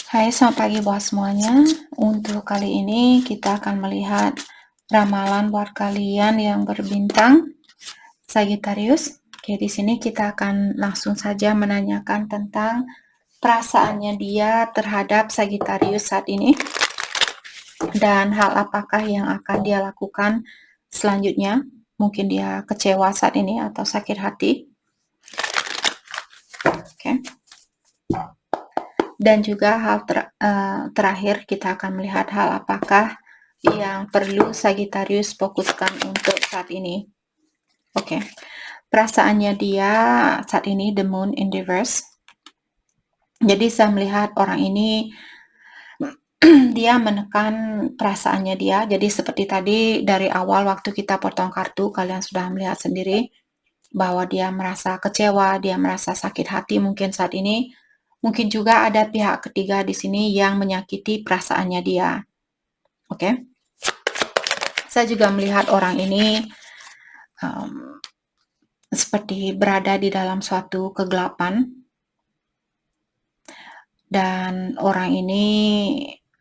Hai, selamat pagi buat semuanya. Untuk kali ini kita akan melihat ramalan buat kalian yang berbintang Sagittarius. Oke, di sini kita akan langsung saja menanyakan tentang perasaannya dia terhadap Sagittarius saat ini dan hal apakah yang akan dia lakukan selanjutnya. Mungkin dia kecewa saat ini atau sakit hati. Oke. Dan juga hal terakhir kita akan melihat hal apakah yang perlu Sagittarius fokuskan untuk saat ini. Oke. Perasaannya dia saat ini the moon in reverse. Jadi saya melihat orang ini dia menekan perasaannya dia. Jadi seperti tadi dari awal waktu kita potong kartu, kalian sudah melihat sendiri bahwa dia merasa kecewa, dia merasa sakit hati mungkin saat ini. Mungkin juga ada pihak ketiga di sini yang menyakiti perasaannya dia. Oke. Saya juga melihat orang ini seperti berada di dalam suatu kegelapan. Dan orang ini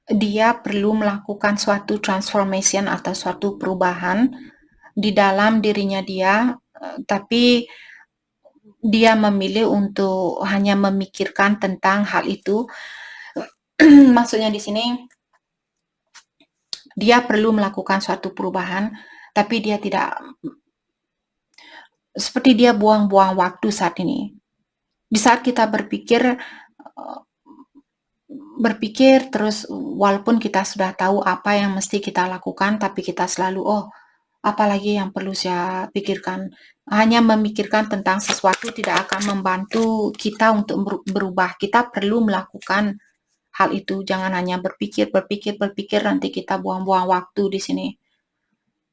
dia perlu melakukan suatu transformation atau suatu perubahan di dalam dirinya dia, tapi dia memilih untuk hanya memikirkan tentang hal itu. Maksudnya di sini dia perlu melakukan suatu perubahan, tapi dia tidak, seperti dia buang-buang waktu saat ini. Di saat kita berpikir terus, walaupun kita sudah tahu apa yang mesti kita lakukan, tapi kita selalu, apalagi yang perlu saya pikirkan. Hanya memikirkan tentang sesuatu tidak akan membantu kita untuk berubah. Kita perlu melakukan hal itu. Jangan hanya berpikir, nanti kita buang-buang waktu di sini.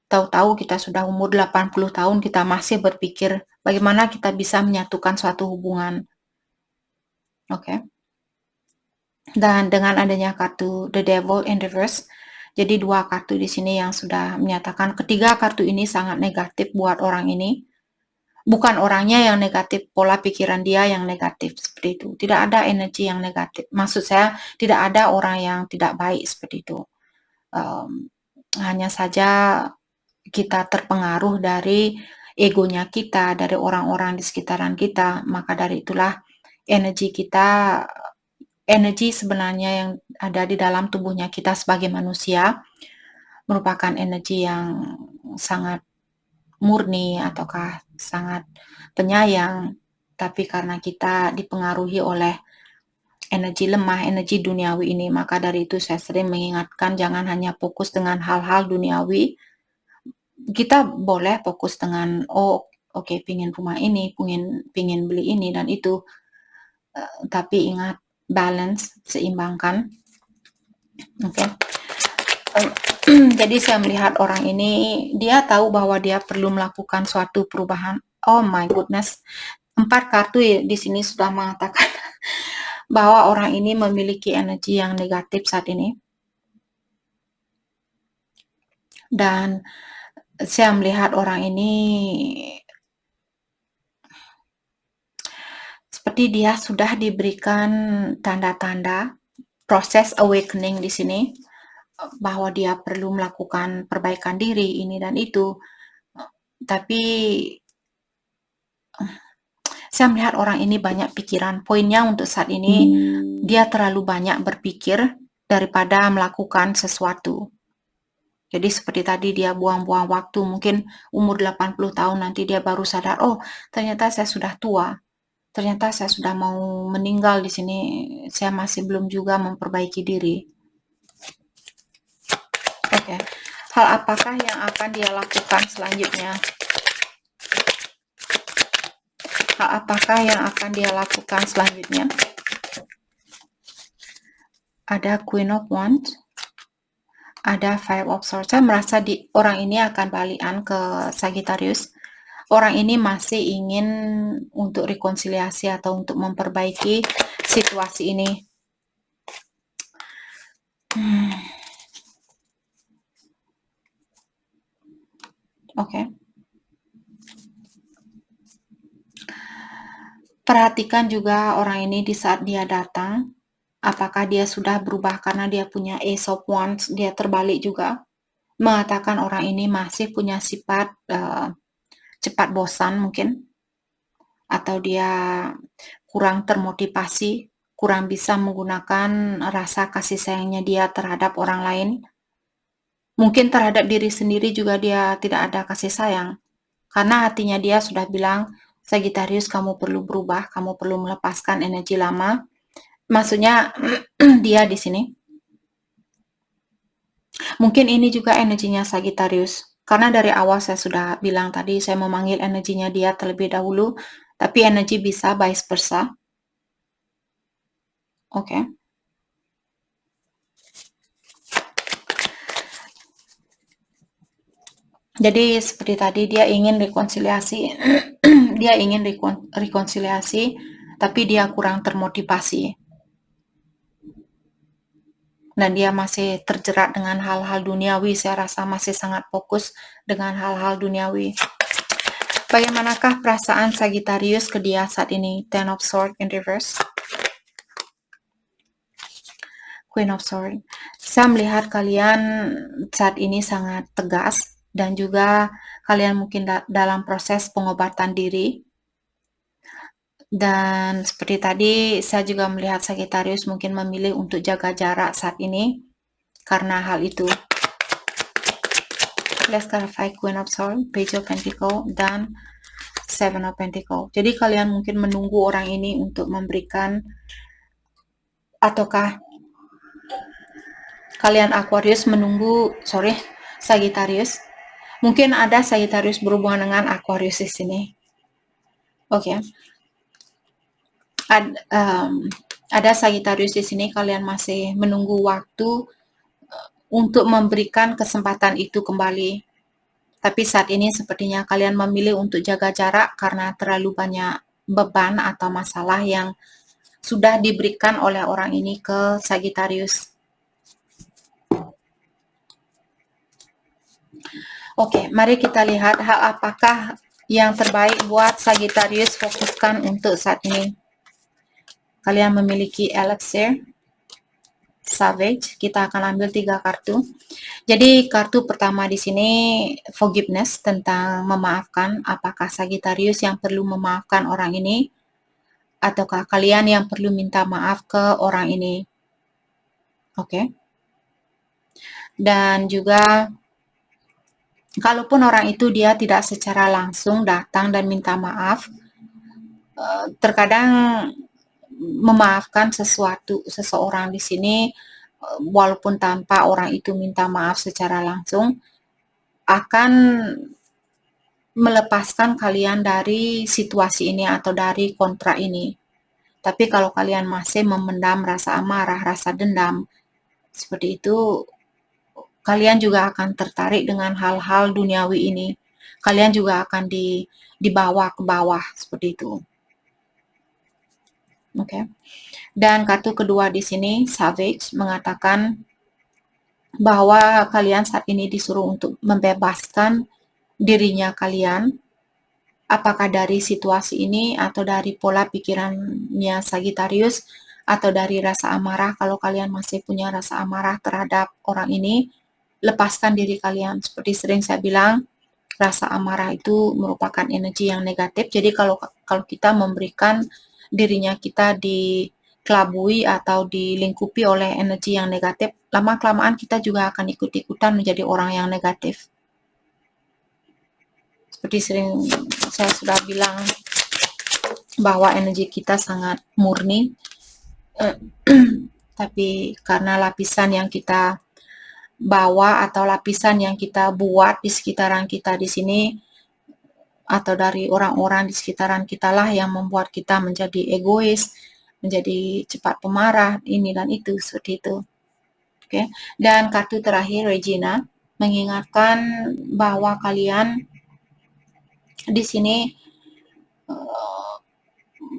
Tahu-tahu kita sudah umur 80 tahun, kita masih berpikir bagaimana kita bisa menyatukan suatu hubungan. Oke. Dan dengan adanya kartu The Devil in Reverse, jadi 2 kartu di sini yang sudah menyatakan ketiga kartu ini sangat negatif buat orang ini. Bukan orangnya yang negatif, pola pikiran dia yang negatif seperti itu. Tidak ada energi yang negatif. Maksud saya tidak ada orang yang tidak baik seperti itu. Hanya saja kita terpengaruh dari egonya kita, dari orang-orang di sekitaran kita. Maka dari itulah energi sebenarnya yang ada di dalam tubuhnya kita sebagai manusia merupakan energi yang sangat murni ataukah sangat penyayang, tapi karena kita dipengaruhi oleh energi lemah, energi duniawi ini, maka dari itu saya sering mengingatkan jangan hanya fokus dengan hal-hal duniawi. Kita boleh fokus dengan oke, pingin rumah ini, pingin beli ini dan itu, tapi ingat balance, seimbangkan. Oke. Jadi saya melihat orang ini, dia tahu bahwa dia perlu melakukan suatu perubahan. Oh my goodness, 4 kartu di sini sudah mengatakan bahwa orang ini memiliki energi yang negatif saat ini. Dan saya melihat orang ini seperti dia sudah diberikan tanda-tanda proses awakening di sini, bahwa dia perlu melakukan perbaikan diri ini dan itu. Tapi saya melihat orang ini banyak pikiran. Poinnya untuk saat ini, dia terlalu banyak berpikir daripada melakukan sesuatu. Jadi seperti tadi dia buang-buang waktu, mungkin umur 80 tahun nanti dia baru sadar, oh ternyata saya sudah tua. Ternyata saya sudah mau meninggal di sini, saya masih belum juga memperbaiki diri. Oke. Hal apakah yang akan dia lakukan selanjutnya? Hal apakah yang akan dia lakukan selanjutnya? Ada Queen of Wands, ada Five of Swords. Saya merasa orang ini akan balikan ke Sagittarius. Orang ini masih ingin untuk rekonsiliasi atau untuk memperbaiki situasi ini. Oke. Perhatikan juga orang ini di saat dia datang. Apakah dia sudah berubah karena dia punya Ace of Wands, dia terbalik juga, mengatakan orang ini masih punya sifat cepat bosan mungkin, atau dia kurang termotivasi, kurang bisa menggunakan rasa kasih sayangnya dia terhadap orang lain. Mungkin terhadap diri sendiri juga dia tidak ada kasih sayang. Karena hatinya dia sudah bilang, Sagittarius kamu perlu berubah, kamu perlu melepaskan energi lama. Maksudnya dia di sini. Mungkin ini juga energinya Sagittarius. Karena dari awal saya sudah bilang tadi, saya memanggil energinya dia terlebih dahulu, tapi energi bisa vice versa. Oke. Jadi seperti tadi dia ingin rekonsiliasi, dia ingin rekonsiliasi, tapi dia kurang termotivasi. Dan dia masih terjerat dengan hal-hal duniawi, saya rasa masih sangat fokus dengan hal-hal duniawi. Bagaimanakah perasaan Sagittarius ke dia saat ini? Ten of Swords in reverse. Queen of Swords. Saya melihat kalian saat ini sangat tegas dan juga kalian mungkin dalam proses pengobatan diri. Dan seperti tadi saya juga melihat Sagittarius mungkin memilih untuk jaga jarak saat ini karena hal itu. Let's clarify Queen of Swords, Page of Pentacles, dan Seven of Pentacles. Jadi kalian mungkin menunggu orang ini untuk memberikan, ataukah kalian Aquarius menunggu, Sagittarius. Mungkin ada Sagittarius berhubungan dengan Aquarius di sini. Oke. Ada Sagittarius di sini, kalian masih menunggu waktu untuk memberikan kesempatan itu kembali. Tapi saat ini sepertinya kalian memilih untuk jaga jarak karena terlalu banyak beban atau masalah yang sudah diberikan oleh orang ini ke Sagittarius. Oke, mari kita lihat hal apakah yang terbaik buat Sagittarius fokuskan untuk saat ini. Kalian memiliki Elixir, Savage. Kita akan ambil 3 kartu. Jadi kartu pertama di sini forgiveness, tentang memaafkan. Apakah Sagittarius yang perlu memaafkan orang ini, ataukah kalian yang perlu minta maaf ke orang ini? Oke. Dan juga kalaupun orang itu dia tidak secara langsung datang dan minta maaf, terkadang memaafkan seseorang di sini, walaupun tanpa orang itu minta maaf secara langsung, akan melepaskan kalian dari situasi ini atau dari kontrak ini. Tapi kalau kalian masih memendam rasa amarah, rasa dendam, seperti itu, kalian juga akan tertarik dengan hal-hal duniawi ini. Kalian juga akan dibawa ke bawah, seperti itu. Oke. Dan kartu kedua di sini, Savage, mengatakan bahwa kalian saat ini disuruh untuk membebaskan dirinya kalian, apakah dari situasi ini atau dari pola pikirannya Sagittarius, atau dari rasa amarah. Kalau kalian masih punya rasa amarah terhadap orang ini, lepaskan diri kalian. Seperti sering saya bilang, rasa amarah itu merupakan energi yang negatif. Jadi kalau kita memberikan dirinya kita dikelabui atau dilingkupi oleh energi yang negatif, lama-kelamaan kita juga akan ikut-ikutan menjadi orang yang negatif. Seperti sering saya sudah bilang bahwa energi kita sangat murni, tapi karena lapisan yang kita bawa atau lapisan yang kita buat di sekitaran kita di sini, atau dari orang-orang di sekitaran kita lah yang membuat kita menjadi egois, menjadi cepat pemarah, ini dan itu, seperti itu. Oke. Dan kartu terakhir, Regina, mengingatkan bahwa kalian di sini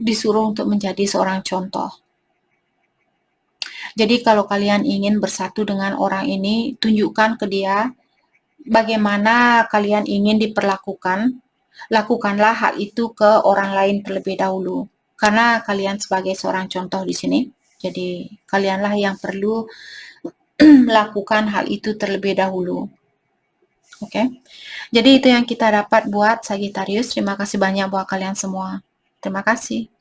disuruh untuk menjadi seorang contoh. Jadi kalau kalian ingin bersatu dengan orang ini, tunjukkan ke dia bagaimana kalian ingin diperlakukan. Lakukanlah hal itu ke orang lain terlebih dahulu, karena kalian sebagai seorang contoh di sini. Jadi kalianlah yang perlu melakukan hal itu terlebih dahulu. Oke. Jadi itu yang kita dapat buat Sagittarius. Terima kasih banyak buat kalian semua. Terima kasih.